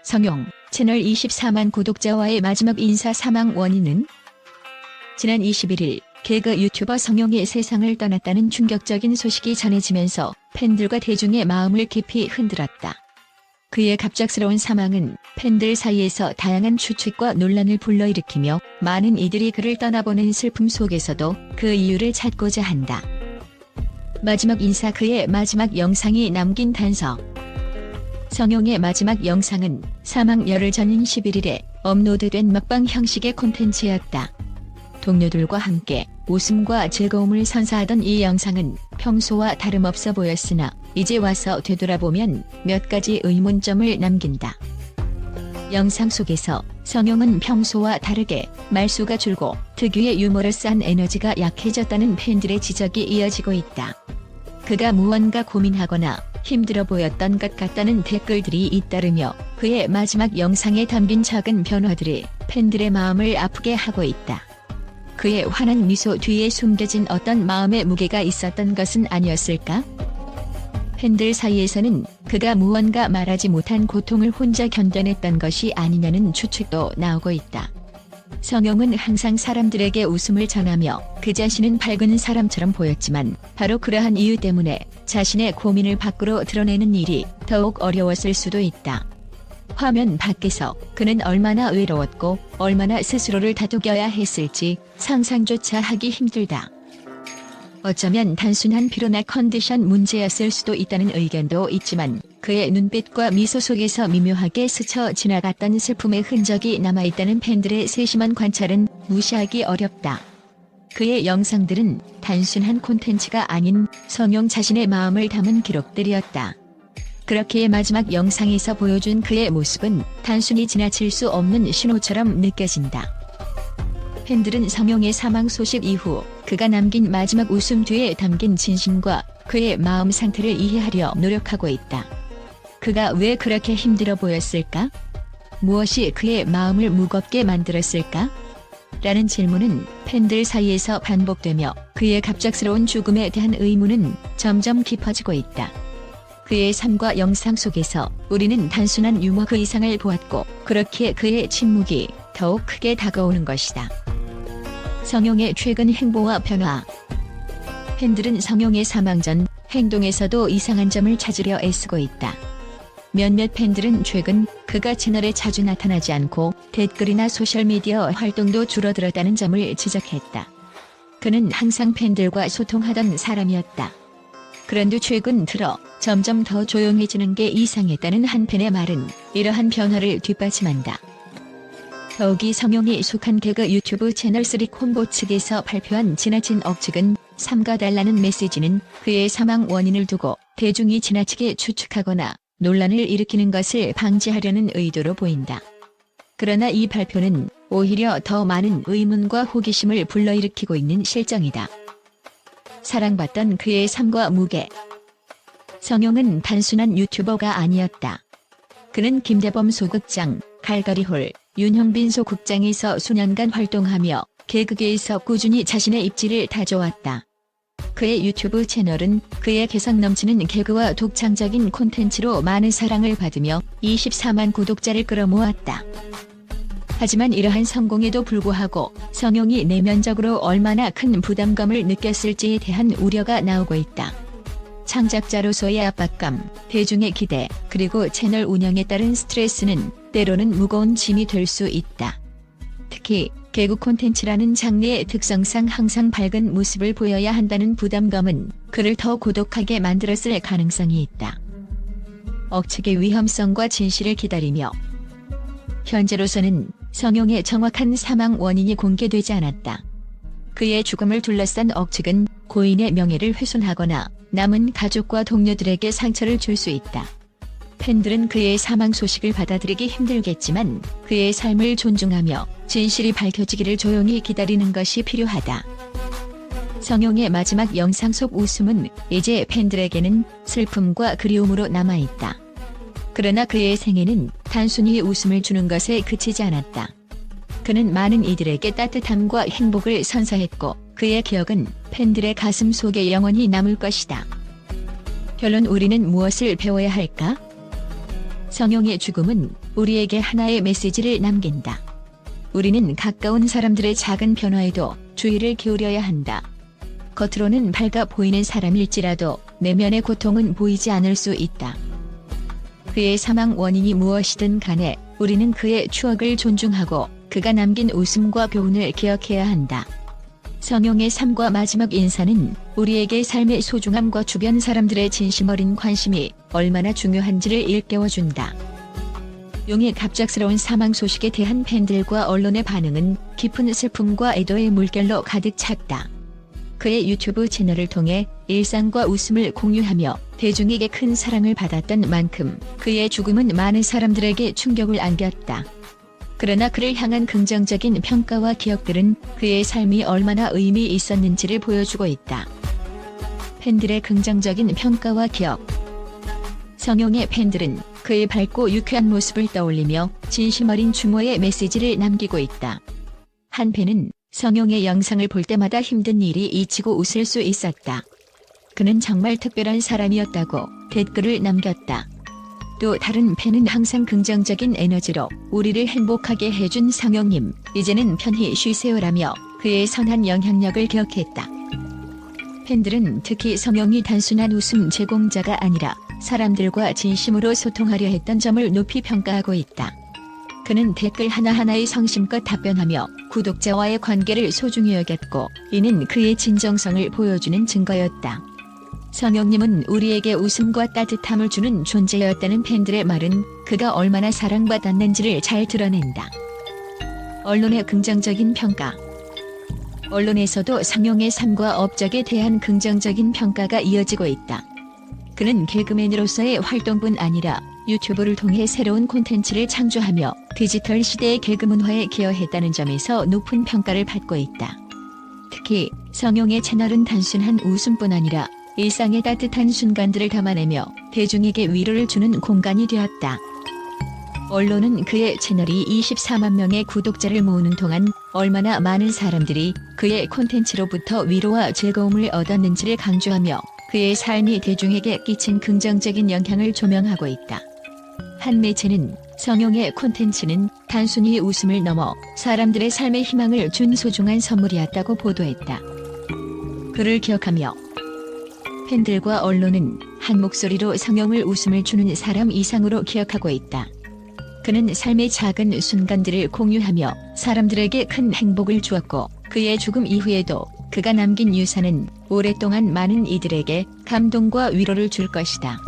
성용, 채널 24만 구독자와의 마지막 인사 사망 원인은? 지난 21일 개그 유튜버 성용이 세상을 떠났다는 충격적인 소식이 전해지면서 팬들과 대중의 마음을 깊이 흔들었다. 그의 갑작스러운 사망은 팬들 사이에서 다양한 추측과 논란을 불러일으키며 많은 이들이 그를 떠나보낸 슬픔 속에서도 그 이유를 찾고자 한다. 마지막 인사, 그의 마지막 영상이 남긴 단서. 성용의 마지막 영상은 사망 열흘 전인 11일에 업로드된 먹방 형식의 콘텐츠였다. 동료들과 함께 웃음과 즐거움을 선사하던 이 영상은 평소와 다름없어 보였으나 이제 와서 되돌아보면 몇 가지 의문점을 남긴다. 영상 속에서 성용은 평소와 다르게 말수가 줄고 특유의 유머러스한 에너지가 약해졌다는 팬들의 지적이 이어지고 있다. 그가 무언가 고민하거나 힘들어 보였던 것 같다는 댓글들이 잇따르며 그의 마지막 영상에 담긴 작은 변화들이 팬들의 마음을 아프게 하고 있다. 그의 환한 미소 뒤에 숨겨진 어떤 마음의 무게가 있었던 것은 아니었을까? 팬들 사이에서는 그가 무언가 말하지 못한 고통을 혼자 견뎌냈던 것이 아니냐는 추측도 나오고 있다. 성용은 항상 사람들에게 웃음을 전하며 그 자신은 밝은 사람처럼 보였지만 바로 그러한 이유 때문에 자신의 고민을 밖으로 드러내는 일이 더욱 어려웠을 수도 있다. 화면 밖에서 그는 얼마나 외로웠고 얼마나 스스로를 다독여야 했을지 상상조차 하기 힘들다. 어쩌면 단순한 피로나 컨디션 문제였을 수도 있다는 의견도 있지만 그의 눈빛과 미소 속에서 미묘하게 스쳐 지나갔던 슬픔의 흔적이 남아있다는 팬들의 세심한 관찰은 무시하기 어렵다. 그의 영상들은 단순한 콘텐츠가 아닌 성용 자신의 마음을 담은 기록들이었다. 그렇기에 마지막 영상에서 보여준 그의 모습은 단순히 지나칠 수 없는 신호처럼 느껴진다. 팬들은 성용의 사망 소식 이후 그가 남긴 마지막 웃음 뒤에 담긴 진심과 그의 마음 상태를 이해하려 노력하고 있다. 그가 왜 그렇게 힘들어 보였을까? 무엇이 그의 마음을 무겁게 만들었을까? 라는 질문은 팬들 사이에서 반복되며 그의 갑작스러운 죽음에 대한 의문은 점점 깊어지고 있다. 그의 삶과 영상 속에서 우리는 단순한 유머 그 이상을 보았고 그렇기에 그의 침묵이 더욱 크게 다가오는 것이다. 성용의 최근 행보와 변화. 팬들은 성용의 사망 전 행동에서도 이상한 점을 찾으려 애쓰고 있다. 몇몇 팬들은 최근 그가 채널에 자주 나타나지 않고 댓글이나 소셜미디어 활동도 줄어들었다는 점을 지적했다. 그는 항상 팬들과 소통하던 사람이었다. 그런데 최근 들어 점점 더 조용해지는 게 이상했다는 한 팬의 말은 이러한 변화를 뒷받침한다. 더욱이 성용이 속한 개그 유튜브 채널 3콤보 측에서 발표한 지나친 억측은 삼가달라는 메시지는 그의 사망 원인을 두고 대중이 지나치게 추측하거나 논란을 일으키는 것을 방지하려는 의도로 보인다. 그러나 이 발표는 오히려 더 많은 의문과 호기심을 불러일으키고 있는 실정이다. 사랑받던 그의 삶과 무게. 성용은 단순한 유튜버가 아니었다. 그는 김대범 소극장, 갈갈이홀, 윤형빈 소극장에서 수년간 활동하며 개그계에서 꾸준히 자신의 입지를 다져왔다. 그의 유튜브 채널은 그의 개성 넘치는 개그와 독창적인 콘텐츠로 많은 사랑을 받으며 24만 구독자를 끌어모았다. 하지만 이러한 성공에도 불구하고 성용이 내면적으로 얼마나 큰 부담감을 느꼈을지에 대한 우려가 나오고 있다. 창작자로서의 압박감, 대중의 기대, 그리고 채널 운영에 따른 스트레스는 때로는 무거운 짐이 될 수 있다. 특히 개그 콘텐츠라는 장르의 특성상 항상 밝은 모습을 보여야 한다는 부담감은 그를 더 고독하게 만들었을 가능성이 있다. 억측의 위험성과 진실을 기다리며. 현재로서는 성용의 정확한 사망 원인이 공개되지 않았다. 그의 죽음을 둘러싼 억측은 고인의 명예를 훼손하거나 남은 가족과 동료들에게 상처를 줄 수 있다. 팬들은 그의 사망 소식을 받아들이기 힘들겠지만 그의 삶을 존중하며 진실이 밝혀지기를 조용히 기다리는 것이 필요하다. 성용의 마지막 영상 속 웃음은 이제 팬들에게는 슬픔과 그리움으로 남아있다. 그러나 그의 생애는 단순히 웃음을 주는 것에 그치지 않았다. 그는 많은 이들에게 따뜻함과 행복을 선사했고 그의 기억은 팬들의 가슴 속에 영원히 남을 것이다. 결론, 우리는 무엇을 배워야 할까? 성용의 죽음은 우리에게 하나의 메시지를 남긴다. 우리는 가까운 사람들의 작은 변화에도 주의를 기울여야 한다. 겉으로는 밝아 보이는 사람일지라도 내면의 고통은 보이지 않을 수 있다. 그의 사망 원인이 무엇이든 간에 우리는 그의 추억을 존중하고 그가 남긴 웃음과 교훈을 기억해야 한다. 성용의 삶과 마지막 인사는 우리에게 삶의 소중함과 주변 사람들의 진심 어린 관심이 얼마나 중요한지를 일깨워준다. 용의 갑작스러운 사망 소식에 대한 팬들과 언론의 반응은 깊은 슬픔과 애도의 물결로 가득 찼다. 그의 유튜브 채널을 통해 일상과 웃음을 공유하며 대중에게 큰 사랑을 받았던 만큼 그의 죽음은 많은 사람들에게 충격을 안겼다. 그러나 그를 향한 긍정적인 평가와 기억들은 그의 삶이 얼마나 의미 있었는지를 보여주고 있다. 팬들의 긍정적인 평가와 기억. 성용의 팬들은 그의 밝고 유쾌한 모습을 떠올리며 진심 어린 추모의 메시지를 남기고 있다. 한 팬은 성용의 영상을 볼 때마다 힘든 일이 잊히고 웃을 수 있었다. 그는 정말 특별한 사람이었다고 댓글을 남겼다. 또 다른 팬은 항상 긍정적인 에너지로 우리를 행복하게 해준 성용님, 이제는 편히 쉬세요라며 그의 선한 영향력을 기억했다. 팬들은 특히 성용이 단순한 웃음 제공자가 아니라 사람들과 진심으로 소통하려 했던 점을 높이 평가하고 있다. 그는 댓글 하나하나에 성심껏 답변하며 구독자와의 관계를 소중히 여겼고 이는 그의 진정성을 보여주는 증거였다. 성용님은 우리에게 웃음과 따뜻함을 주는 존재였다는 팬들의 말은 그가 얼마나 사랑받았는지를 잘 드러낸다. 언론의 긍정적인 평가. 언론에서도 성용의 삶과 업적에 대한 긍정적인 평가가 이어지고 있다. 그는 개그맨으로서의 활동뿐 아니라 유튜브를 통해 새로운 콘텐츠를 창조하며 디지털 시대의 개그 문화에 기여했다는 점에서 높은 평가를 받고 있다. 특히 성용의 채널은 단순한 웃음뿐 아니라 일상의 따뜻한 순간들을 담아내며 대중에게 위로를 주는 공간이 되었다. 언론은 그의 채널이 24만 명의 구독자를 모으는 동안 얼마나 많은 사람들이 그의 콘텐츠로부터 위로와 즐거움을 얻었는지를 강조하며 그의 삶이 대중에게 끼친 긍정적인 영향을 조명하고 있다. 한 매체는 성용의 콘텐츠는 단순히 웃음을 넘어 사람들의 삶에 희망을 준 소중한 선물이었다고 보도했다. 그를 기억하며 팬들과 언론은 한 목소리로 성용을 웃음을 주는 사람 이상으로 기억하고 있다. 그는 삶의 작은 순간들을 공유하며 사람들에게 큰 행복을 주었고 그의 죽음 이후에도 그가 남긴 유산은 오랫동안 많은 이들에게 감동과 위로를 줄 것이다.